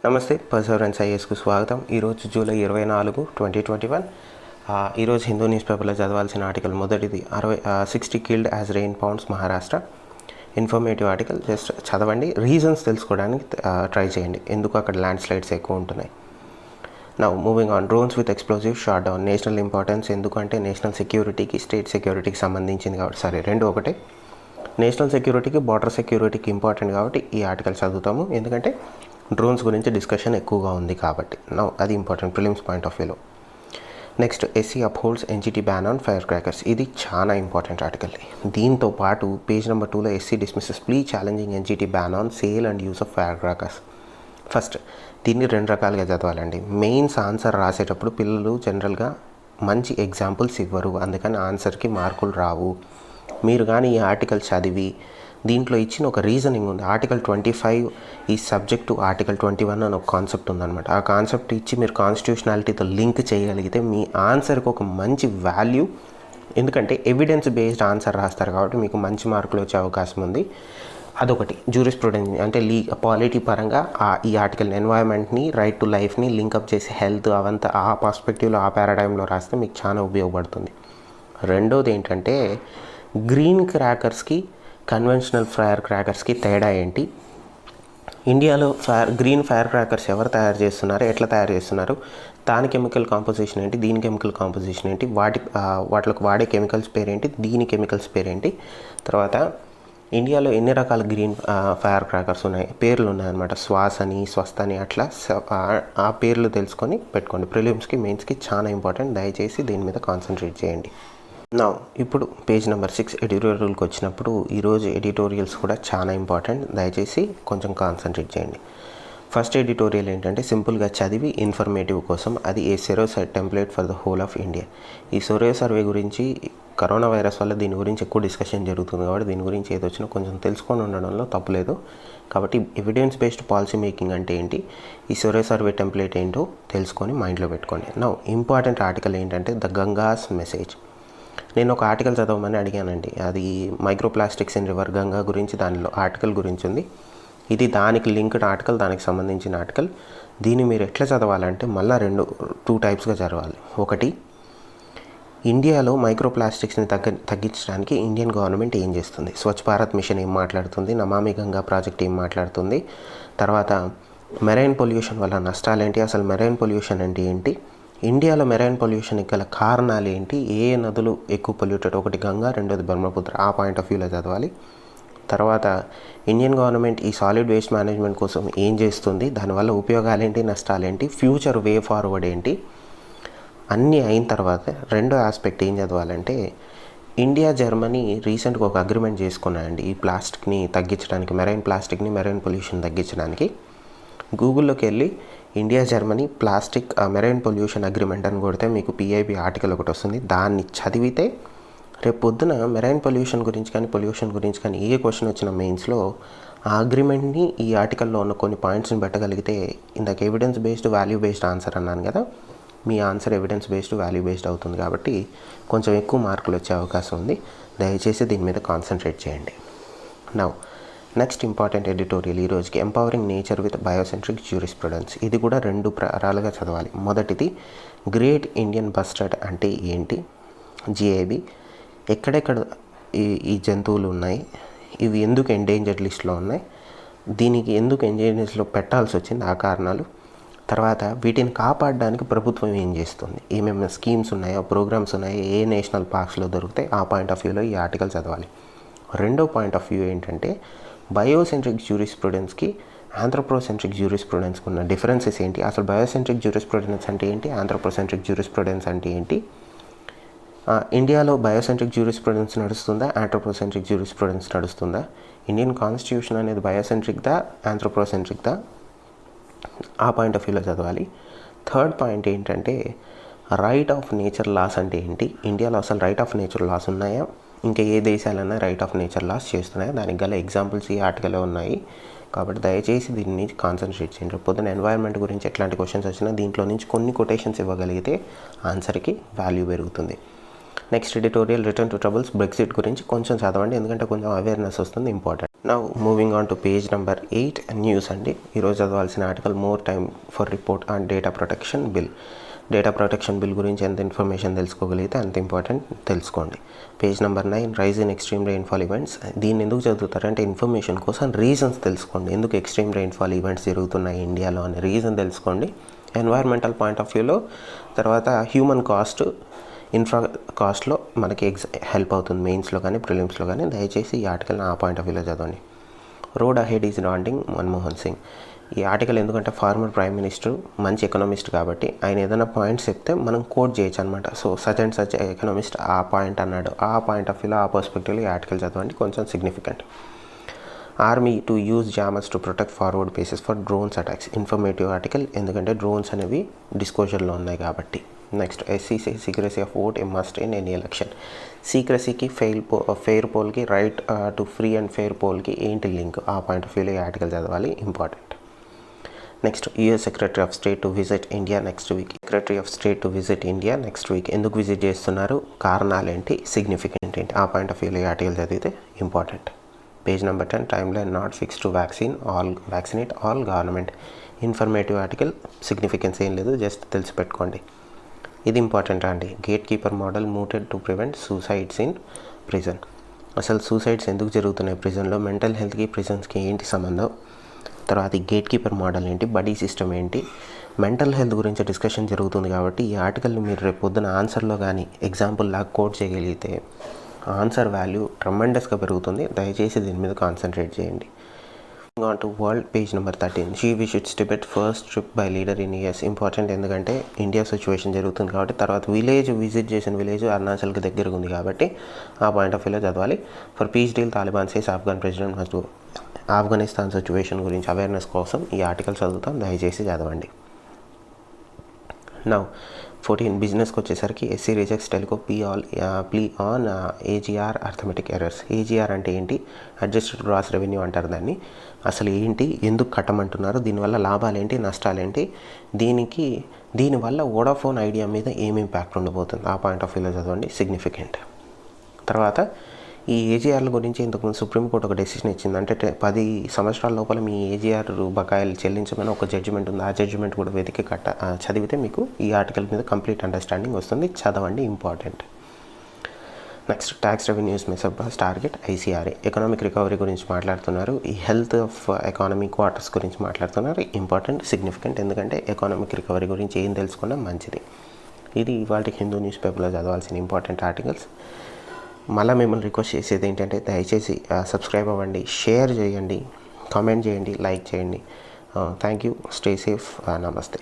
నమస్తే పర్సవరెన్స్ ఐఏఎస్కు స్వాగతం. ఈరోజు జూలై 24, 2021. ఈరోజు హిందూ న్యూస్ పేపర్లో చదవాల్సిన ఆర్టికల్ మొదటిది 60 killed as rain pounds Maharashtra. Informative article, just చదవండి, రీజన్స్ తెలుసుకోవడానికి ట్రై చేయండి ఎందుకు అక్కడ ల్యాండ్ స్లైడ్స్ ఎక్కువ ఉంటున్నాయి. Now moving on. Drones with explosive shot down. National importance ఎందుకంటే నేషనల్ సెక్యూరిటీకి స్టేట్ సెక్యూరిటీకి సంబంధించింది కాబట్టి, సరే రెండు ఒకటే. నేషనల్ సెక్యూరిటీకి బార్డర్ సెక్యూరిటీకి ఇంపార్టెంట్ కాబట్టి ఈ ఆర్టికల్ చదువుతాము, ఎందుకంటే డ్రోన్స్ గురించి డిస్కషన్ ఎక్కువగా ఉంది కాబట్టి. నౌ అది ఇంపార్టెంట్ ప్రిలిమ్స్ పాయింట్ ఆఫ్ వ్యూలో. Next, SC upholds NGT ban on fire crackers. ఇది చాలా ఇంపార్టెంట్ ఆర్టికల్. దీంతో పాటు పేజ్ నెంబర్ 2లో SC dismisses plea challenging NGT ban on sale and use of fire crackers. First, దీన్ని రెండు రకాలుగా చదవాలండి. మెయిన్స్ ఆన్సర్ రాసేటప్పుడు పిల్లలు జనరల్గా మంచి ఎగ్జాంపుల్స్ ఇవ్వరు, అందుకని ఆన్సర్కి మార్కులు రావు. మీరు కానీ ఈ ఆర్టికల్ చదివి దీంట్లో ఇచ్చిన ఒక రీజనింగ్ ఉంది. ఆర్టికల్ 25 ఈ సబ్జెక్ట్ టు ఆర్టికల్ 21 అని ఒక కాన్సెప్ట్ ఉందన్నమాట. ఆ కాన్సెప్ట్ ఇచ్చి మీరు కాన్స్టిట్యూషనాలిటీతో లింక్ చేయగలిగితే మీ ఆన్సర్కి ఒక మంచి వాల్యూ, ఎందుకంటే ఎవిడెన్స్ బేస్డ్ ఆన్సర్ రాస్తారు కాబట్టి మీకు మంచి మార్కులు వచ్చే అవకాశం ఉంది. అదొకటి. జూరిస్ప్రుడెన్స్ అంటే పాలిటీ పరంగా ఈ ఆర్టికల్ ఎన్వైరన్మెంట్ని, రైట్ టు లైఫ్ని లింకప్ చేసి హెల్త్ అవంతా ఆ పర్స్పెక్టివ్లో ఆ పారాడైమ్లో రాస్తే మీకు చాలా ఉపయోగపడుతుంది. రెండోది ఏంటంటే గ్రీన్ క్రాకర్స్కి కన్వెన్షనల్ ఫైర్ క్రాకర్స్కి తేడా ఏంటి, ఇండియాలో గ్రీన్ ఫైర్ క్రాకర్స్ ఎవరు తయారు చేస్తున్నారు, ఎట్లా తయారు చేస్తున్నారు, దాని కెమికల్ కాంపోజిషన్ ఏంటి, దీని కెమికల్ కాంపోజిషన్ ఏంటి, వాటికి వాడే కెమికల్స్ పేరేంటి, దీని కెమికల్స్ పేరేంటి, తర్వాత ఇండియాలో ఎన్ని రకాల గ్రీన్ ఫైర్ క్రాకర్స్ ఉన్నాయి, పేర్లు ఉన్నాయన్నమాట. శ్వాస్ అని, స్వస్థ అని, అట్లా ఆ పేర్లు తెలుసుకొని పెట్టుకోండి. ప్రిలిమ్స్కి మెయిన్స్కి చాలా ఇంపార్టెంట్. దయచేసి దీని మీద కాన్సన్ట్రేట్ చేయండి. నా ఇప్పుడు పేజ్ నెంబర్ 6 ఎడిటోరియల్కి వచ్చినప్పుడు ఈరోజు ఎడిటోరియల్స్ కూడా చాలా ఇంపార్టెంట్. దయచేసి కొంచెం కాన్సన్ట్రేట్ చేయండి. ఫస్ట్ ఎడిటోరియల్ ఏంటంటే సింపుల్గా చదివి ఇన్ఫర్మేటివ్ కోసం, అది a sero template for the whole of India. ఈ సెరో సర్వే గురించి కరోనా వైరస్ వల్ల దీని గురించి ఎక్కువ డిస్కషన్ జరుగుతుంది కాబట్టి దీని గురించి ఏదో వచ్చినా కొంచెం తెలుసుకొని ఉండడంలో తప్పులేదు. కాబట్టి ఎవిడెన్స్ బేస్డ్ పాలసీ మేకింగ్ అంటే ఏంటి, ఈ సెరో సర్వే టెంప్లెట్ ఏంటో తెలుసుకొని మైండ్లో పెట్టుకోండి. నౌ ఇంపార్టెంట్ ఆర్టికల్ ఏంటంటే ద గంగాస్ మెసేజ్. నేను ఒక ఆర్టికల్ చదవమని అడిగానండి, అది మైక్రోప్లాస్టిక్స్ ఇన్ రివర్ గంగా గురించి, దానిలో ఆర్టికల్ గురించి ఉంది. ఇది దానికి లింక్డ్ ఆర్టికల్, దానికి సంబంధించిన ఆర్టికల్. దీన్ని మీరు ఎట్లా చదవాలంటే మళ్ళీ టూ టైప్స్గా చదవాలి. ఒకటి, ఇండియాలో మైక్రోప్లాస్టిక్స్ని తగ్గించడానికి ఇండియన్ గవర్నమెంట్ ఏం చేస్తుంది, స్వచ్ఛ భారత్ మిషన్ ఏం మాట్లాడుతుంది, నమామి గంగా ప్రాజెక్ట్ ఏం మాట్లాడుతుంది, తర్వాత మెరైన్ పొల్యూషన్ వల్ల నష్టాలేంటి, అసలు మెరైన్ పొల్యూషన్ అంటే ఏంటి, ఇండియాలో మెరైన్ పొల్యూషన్కి గల కారణాలు ఏంటి, ఏ నదులు ఎక్కువ పొల్యూటెడ్, ఒకటి గంగా, రెండోది బ్రహ్మపుత్ర, ఆ పాయింట్ ఆఫ్ వ్యూలో చదవాలి. తర్వాత ఇండియన్ గవర్నమెంట్ ఈ సాలిడ్ వేస్ట్ మేనేజ్మెంట్ కోసం ఏం చేస్తుంది, దానివల్ల ఉపయోగాలేంటి, నష్టాలేంటి, ఫ్యూచర్ వే ఫార్వర్డ్ ఏంటి, అన్నీ అయిన తర్వాత రెండో ఆస్పెక్ట్ ఏం చదవాలంటే ఇండియా జర్మనీ రీసెంట్గా ఒక అగ్రిమెంట్ చేసుకున్నాయండి ఈ ప్లాస్టిక్ని తగ్గించడానికి, మెరైన్ ప్లాస్టిక్ని, మెరైన్ పొల్యూషన్ తగ్గించడానికి. గూగుల్లోకి వెళ్ళి India Germany plastic marine pollution agreement అని కొడితే మీకు పిఐబి ఆర్టికల్ ఒకటి వస్తుంది. దాన్ని చదివితే రేపు పొద్దున మెరైన్ పొల్యూషన్ గురించి కానీ పొల్యూషన్ గురించి కానీ ఏ క్వశ్చన్ వచ్చిన మెయిన్స్లో ఆ అగ్రిమెంట్ని ఈ ఆర్టికల్లో ఉన్న కొన్ని పాయింట్స్ని పెట్టగలిగితే, ఇందాక evidence based value based answer అన్నాను కదా, మీ answer evidence based value based అవుతుంది కాబట్టి కొంచెం ఎక్కువ మార్కులు వచ్చే అవకాశం ఉంది. దయచేసి దీని మీద కాన్సన్ట్రేట్ చేయండి. నౌ నెక్స్ట్ ఇంపార్టెంట్ ఎడిటోరియల్ ఈరోజుకి, empowering nature with biocentric jurisprudence. ఇది కూడా రెండు ప్రకారాలుగా చదవాలి. మొదటిది, గ్రేట్ ఇండియన్ బస్టర్డ్ అంటే ఏంటి, జిఐబి, ఎక్కడెక్కడ ఈ జంతువులు ఉన్నాయి, ఇవి ఎందుకు ఎండేంజర్డ్ లిస్ట్లో ఉన్నాయి, దీనికి ఎందుకు ఎండేంజర్డ్ లిస్ట్లో పెట్టాల్సి వచ్చింది, ఆ కారణాలు, తర్వాత వీటిని కాపాడడానికి ప్రభుత్వం ఏం చేస్తుంది, ఏమేమి స్కీమ్స్ ఉన్నాయో, ప్రోగ్రామ్స్ ఉన్నాయో, ఏ నేషనల్ పార్క్స్లో దొరుకుతాయి, ఆ పాయింట్ ఆఫ్ వ్యూలో ఈ ఆర్టికల్ చదవాలి. రెండో పాయింట్ ఆఫ్ వ్యూ ఏంటంటే బయోసెంట్రిక్ జ్యూరిస్ప్రుడెన్స్కి ఆంథ్రోపోసెంట్రిక్ జ్యూరిస్ప్రుడెన్స్కి ఉన్న డిఫరెన్సెస్ ఏంటి, అసలు బయోసెంట్రిక్ జ్యూరిస్ప్రుడెన్స్ అంటే ఏంటి, ఆంథ్రోపోసెంట్రిక్ జ్యూరిస్ప్రుడెన్స్ అంటే ఏంటి, ఇండియాలో బయోసెంట్రిక్ జ్యూరిస్ప్రుడెన్స్ నడుస్తుందా, ఆంథ్రోపోసెంట్రిక్ జ్యూరిస్ప్రుడెన్స్ నడుస్తుందా, ఇండియన్ కాన్స్టిట్యూషన్ అనేది బయోసెంట్రిక్దా, ఆంథ్రోపోసెంట్రిక్దా, ఆ పాయింట్ ఆఫ్ వ్యూలో చదవాలి. థర్డ్ పాయింట్ ఏంటంటే రైట్ ఆఫ్ నేచర్ లాస్ అంటే ఏంటి, ఇండియాలో అసలు రైట్ ఆఫ్ నేచర్ లాస్ ఉన్నాయా, ఇంకా ఏ దేశాలన్నా రైట్ ఆఫ్ నేచర్ లాస్ చేస్తున్నాయి, దానికి గల ఎగ్జాంపుల్స్ ఈ ఆర్టికల్లో ఉన్నాయి. కాబట్టి దయచేసి దీన్ని కాన్సన్ట్రేట్ చేయండి. పొద్దున ఎన్వైర్న్మెంట్ గురించి ఎట్లాంటి క్వశ్చన్స్ వచ్చినా దీంట్లో నుంచి కొన్ని కొటేషన్స్ ఇవ్వగలిగితే ఆన్సర్కి వాల్యూ పెరుగుతుంది. Next editorial, return to troubles, Brexit గురించి కొంచెం చదవండి, ఎందుకంటే కొంచెం అవేర్నెస్ వస్తుంది, important. Now moving on to page number 8 news అండి. ఈరోజు చదవాల్సిన article more time for report on data protection bill. Data protection bill గురించి ఎంత ఇన్ఫర్మేషన్ తెలుసుకోగలిగితే అంత ఇంపార్టెంట్ తెలుసుకోండి. Page number 9 rise in extreme rainfall events. దీన్ని ఎందుకు చదువుతారంటే ఇన్ఫర్మేషన్ కోసం రీజన్స్ తెలుసుకోండి. ఎందుకు ఎక్స్ట్రీమ్ రెయిన్ఫాల్ ఈవెంట్స్ జరుగుతున్నాయి ఇండియాలో అనే రీజన్ తెలుసుకోండి. ఎన్వైర్మెంటల్ పాయింట్ ఆఫ్ వ్యూలో, తర్వాత హ్యూమన్ ఇన్ఫ్రా కాస్ట్లో మనకి హెల్ప్ అవుతుంది మెయిన్స్లో కానీ ప్రిలిమ్స్లో కానీ. దయచేసి ఈ ఆర్టికల్ ఆ పాయింట్ ఆఫ్ వ్యూలో చదవండి. Road ahead is daunting Manmohan Singh. ఈ ఆర్టికల్ ఎందుకంటే ఫార్మర్ ప్రైమ్ మినిస్టర్ మంచి ఎకనామిస్ట్ కాబట్టి ఆయన ఏదైనా పాయింట్స్ చెప్తే మనం కోట్ చేయొచ్చు అనమాట. So such and such economist ఆ పాయింట్ అన్నాడు, ఆ పాయింట్ ఆఫ్ వ్యూలో ఆ పర్స్పెక్టివ్లో ఈ ఆర్టికల్ చదవండి, కొంచెం significant. Army to use jammers to protect forward bases for drones attacks. Informative article, ఎందుకంటే డ్రోన్స్ అనేవి డిస్క్లోజర్లో ఉన్నాయి కాబట్టి. Next SC secrecy of vote a must in any election. సీక్రసీకి ఫెయిర్ పోల్కి, right to free and fair పోల్కి ఏంటి link, ఆ పాయింట్ ఆఫ్ వ్యూలో ఈ ఆర్టికల్ చదవాలి, important. Next US secretary of state to visit India next week. Secretary of state to visit India next week. ఎందుకు visit చేస్తున్నారు, కారణాలు ఏంటి, సిగ్నిఫికెంట్ ఏంటి, ఆ పాయింట్ ఆఫ్ వ్యూలో ఈ ఆర్టికల్ చదివితే important. Page number 10 time line not fix to vaccinate all government. Informative article, significance ఏం లేదు, జస్ట్ తెలిసి పెట్టుకోండి. ఇది ఇంపార్టెంట్ అండి. Gate keeper model mooted to prevent suicides in prison. అసలు సూసైడ్స్ ఎందుకు జరుగుతున్నాయి ప్రిజన్లో, మెంటల్ హెల్త్కి ప్రిజన్స్కి ఏంటి సంబంధం, తర్వాత ఈ గేట్ కీపర్ మోడల్ ఏంటి, బడీ సిస్టమ్ ఏంటి, మెంటల్ హెల్త్ గురించి డిస్కషన్ జరుగుతుంది కాబట్టి ఈ ఆర్టికల్ని మీరు రేపు పొద్దున ఆన్సర్లో కానీ ఎగ్జాంపుల్ లాగా కోట్ చేయగలిగితే ఆన్సర్ వాల్యూ ట్రమెండస్గా పెరుగుతుంది. దయచేసి దీని మీద కాన్సన్ట్రేట్ చేయండి. On to world page number 13 she visits Tibet first trip by leader in US. Important, ఎందుకంటే ఇండియా సిచ్యువేషన్ జరుగుతుంది కాబట్టి. తర్వాత విజిట్ చేసిన విలేజ్ అరుణాచల్కి దగ్గరగా ఉంది కాబట్టి ఆ పాయింట్ ఆఫ్ వ్యూలో చదవాలి. For piece deal Taliban says Afghan president must. Afghanistan situation గురించి అవేర్నెస్ కోసం ఈ ఆర్టికల్ చదువుతాం, దయచేసి చదవండి. నౌ 14 బిజినెస్కి వచ్చేసరికి SC rejects telco plea on AGR arithmetic errors. AGR అంటే ఏంటి, అడ్జస్టెడ్ గ్రాస్ రెవెన్యూ అంటారు దాన్ని. అసలు ఏంటి, ఎందుకు కట్టమంటున్నారు, దీనివల్ల లాభాలు ఏంటి, నష్టాలు ఏంటి, దీనివల్ల వోడాఫోన్ ఐడియా మీద ఏం ఇంపాక్ట్ ఉండబోతుంది, ఆ పాయింట్ ఆఫ్ వ్యూలో చదవండి, సిగ్నిఫికెంట్. తర్వాత ఈ ఏజీఆర్ల గురించి ఇంతకుముందు సుప్రీంకోర్టు ఒక డెసిషన్ ఇచ్చింది. అంటే 10 సంవత్సరాల లోపల మీ ఏజీఆర్ బకాయిలు చెల్లించమని ఒక జడ్జిమెంట్ ఉంది. ఆ జడ్జిమెంట్ కూడా వెతికి చదివితే మీకు ఈ ఆర్టికల్ మీద కంప్లీట్ అండర్స్టాండింగ్ వస్తుంది, చదవండి, important. Next tax revenues may surpass target ICRA. Economic recovery గురించి మాట్లాడుతున్నారు, ఈ హెల్త్ ఆఫ్ ఎకానమీ క్వార్టర్స్ గురించి మాట్లాడుతున్నారు, ఇంపార్టెంట్, సిగ్నిఫికెంట్, ఎందుకంటే ఎకనామిక్ రికవరీ గురించి ఏం తెలుసుకున్నా మంచిది. ఇది ఇవాళ హిందూ న్యూస్ పేపర్లో చదవాల్సిన ఇంపార్టెంట్ ఆర్టికల్స్. మళ్ళీ మిమ్మల్ని రిక్వెస్ట్ చేసేది ఏంటంటే దయచేసి సబ్స్క్రైబ్ అవ్వండి, షేర్ చేయండి, కామెంట్ చేయండి, లైక్ చేయండి. థ్యాంక్ యూ, స్టే సేఫ్, నమస్తే.